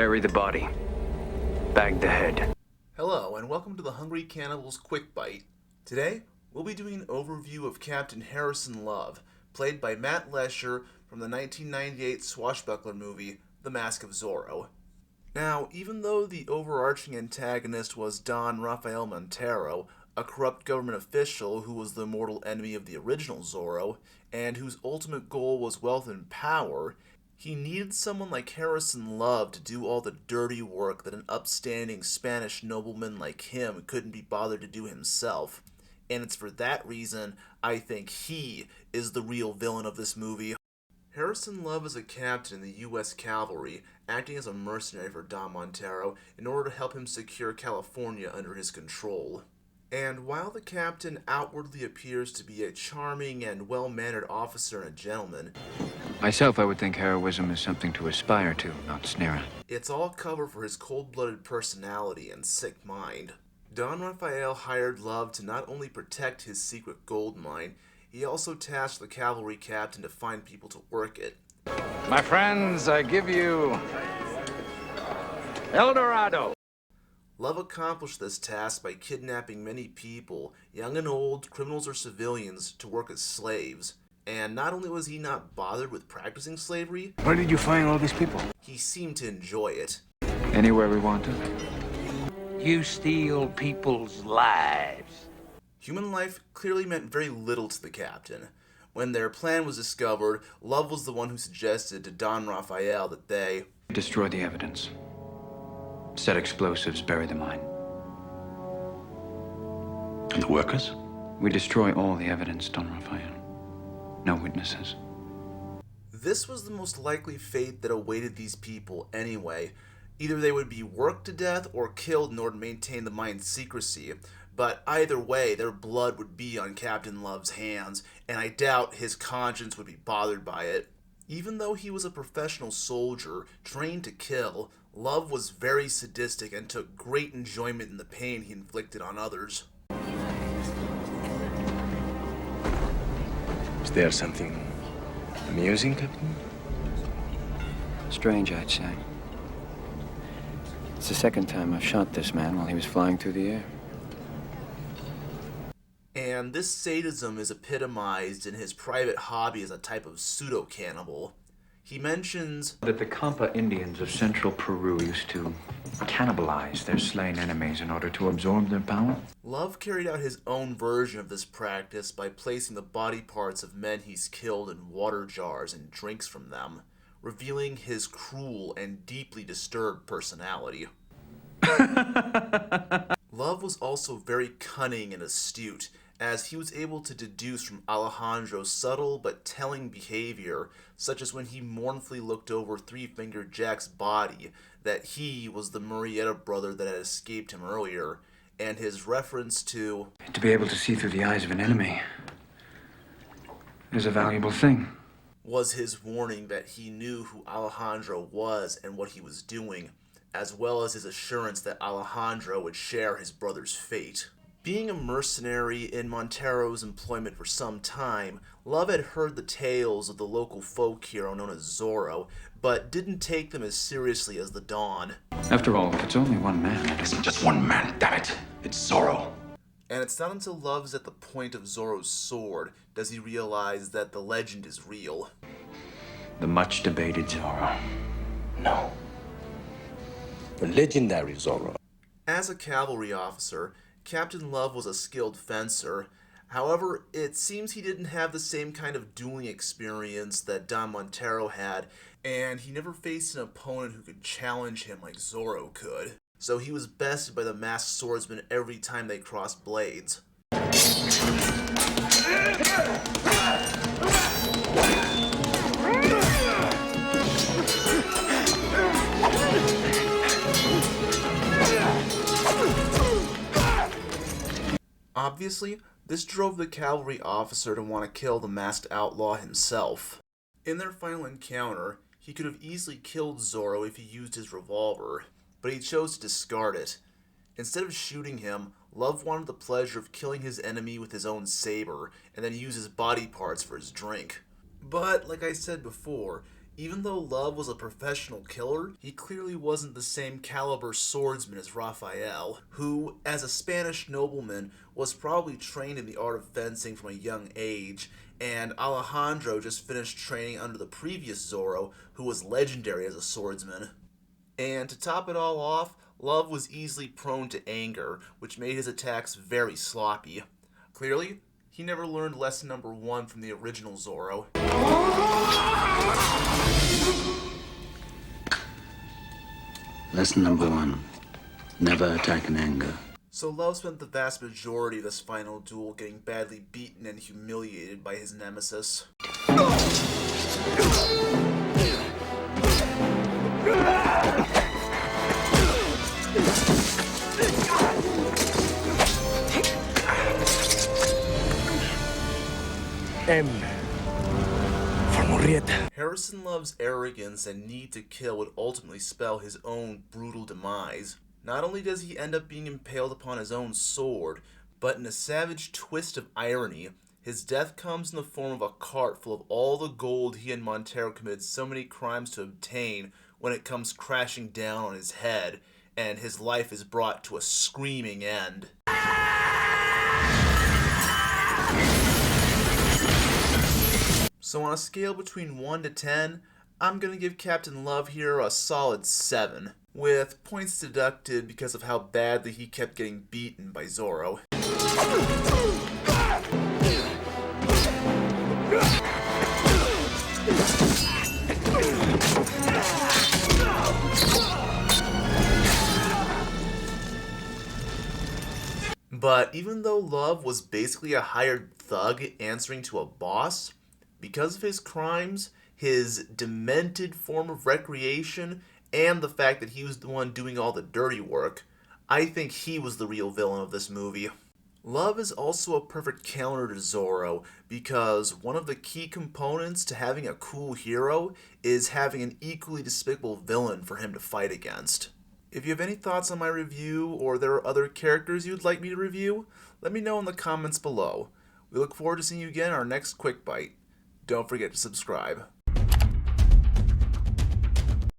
Bury the body. Bag the head. Hello, and welcome to the Hungry Cannibals Quickbite. Today, we'll be doing an overview of Captain Harrison Love, played by Matt Lesher from the 1998 swashbuckler movie, The Mask of Zorro. Now, even though the overarching antagonist was Don Rafael Montero, a corrupt government official who was the mortal enemy of the original Zorro, and whose ultimate goal was wealth and power, he needed someone like Harrison Love to do all the dirty work that an upstanding Spanish nobleman like him couldn't be bothered to do himself. And it's for that reason I think he is the real villain of this movie. Harrison Love is a captain in the U.S. Cavalry, acting as a mercenary for Don Montero in order to help him secure California under his control. And while the captain outwardly appears to be a charming and well-mannered officer and a gentleman, Myself, I would think heroism is something to aspire to, not sneer at. it's all cover for his cold-blooded personality and sick mind. Don Rafael hired Love to not only protect his secret gold mine, he also tasked the cavalry captain to find people to work it. My friends, I give you El Dorado. Love accomplished this task by kidnapping many people, young and old, criminals or civilians, to work as slaves. And not only was he not bothered with practicing slavery, Where did you find all these people? he seemed to enjoy it. Anywhere we want to. You steal people's lives. Human life clearly meant very little to the captain. When their plan was discovered, Love was the one who suggested to Don Rafael that they Destroy the evidence. Set explosives, bury the mine. And the workers? We destroy all the evidence, Don Rafael. No witnesses. This was the most likely fate that awaited these people anyway. Either they would be worked to death or killed in order to maintain the mine's secrecy. But either way, their blood would be on Captain Love's hands, and I doubt his conscience would be bothered by it. Even though he was a professional soldier, trained to kill, Love was very sadistic and took great enjoyment in the pain he inflicted on others. Is there something amusing, Captain? Strange, I'd say. It's the second time I've shot this man while he was flying through the air. And this sadism is epitomized in his private hobby as a type of pseudo-cannibal. He mentions That the Campa Indians of central Peru used to cannibalize their slain enemies in order to absorb their power. Love carried out his own version of this practice by placing the body parts of men he's killed in water jars and drinks from them, revealing his cruel and deeply disturbed personality. Love was also very cunning and astute, as he was able to deduce from Alejandro's subtle but telling behavior, such as when he mournfully looked over Three-Fingered Jack's body, that he was the Murrieta brother that had escaped him earlier, and his reference to To be able to see through the eyes of an enemy is a valuable thing. was his warning that he knew who Alejandro was and what he was doing, as well as his assurance that Alejandro would share his brother's fate. Being a mercenary in Montero's employment for some time, Love had heard the tales of the local folk hero known as Zorro, but didn't take them as seriously as the Don. After all, if it's only one man, It isn't just one man, damn it. It's Zorro. And it's not until Love's at the point of Zorro's sword does he realize that the legend is real. the much debated Zorro. No. The legendary Zorro. As a cavalry officer, Captain Love was a skilled fencer. However, it seems he didn't have the same kind of dueling experience that Don Montero had, and he never faced an opponent who could challenge him like Zorro could. So he was bested by the masked swordsman every time they crossed blades. Obviously, this drove the cavalry officer to want to kill the masked outlaw himself. In their final encounter, he could have easily killed Zorro if he used his revolver, but he chose to discard it. Instead of shooting him, Love wanted the pleasure of killing his enemy with his own saber, and then use his body parts for his drink. But, like I said before, Even though Love was a professional killer, he clearly wasn't the same caliber swordsman as Raphael, who, as a Spanish nobleman, was probably trained in the art of fencing from a young age, and Alejandro just finished training under the previous Zorro, who was legendary as a swordsman. And to top it all off, Love was easily prone to anger, which made his attacks very sloppy. Clearly, he never learned lesson number 1 from the original Zorro. Lesson number 1. Never attack in anger. So Love spent the vast majority of this final duel getting badly beaten and humiliated by his nemesis. M. For Murrieta. Harrison Love's arrogance and need to kill would ultimately spell his own brutal demise. Not only does he end up being impaled upon his own sword, but in a savage twist of irony, his death comes in the form of a cart full of all the gold he and Montero committed so many crimes to obtain when it comes crashing down on his head, and his life is brought to a screaming end. So on a scale between 1 to 10, I'm going to give Captain Love here a solid 7, with points deducted because of how badly he kept getting beaten by Zorro. But even though Love was basically a hired thug answering to a boss, because of his crimes, his demented form of recreation, and the fact that he was the one doing all the dirty work, I think he was the real villain of this movie. Love is also a perfect counter to Zorro, because one of the key components to having a cool hero is having an equally despicable villain for him to fight against. If you have any thoughts on my review, or there are other characters you'd like me to review, let me know in the comments below. We look forward to seeing you again in our next Quick Bite. Don't forget to subscribe.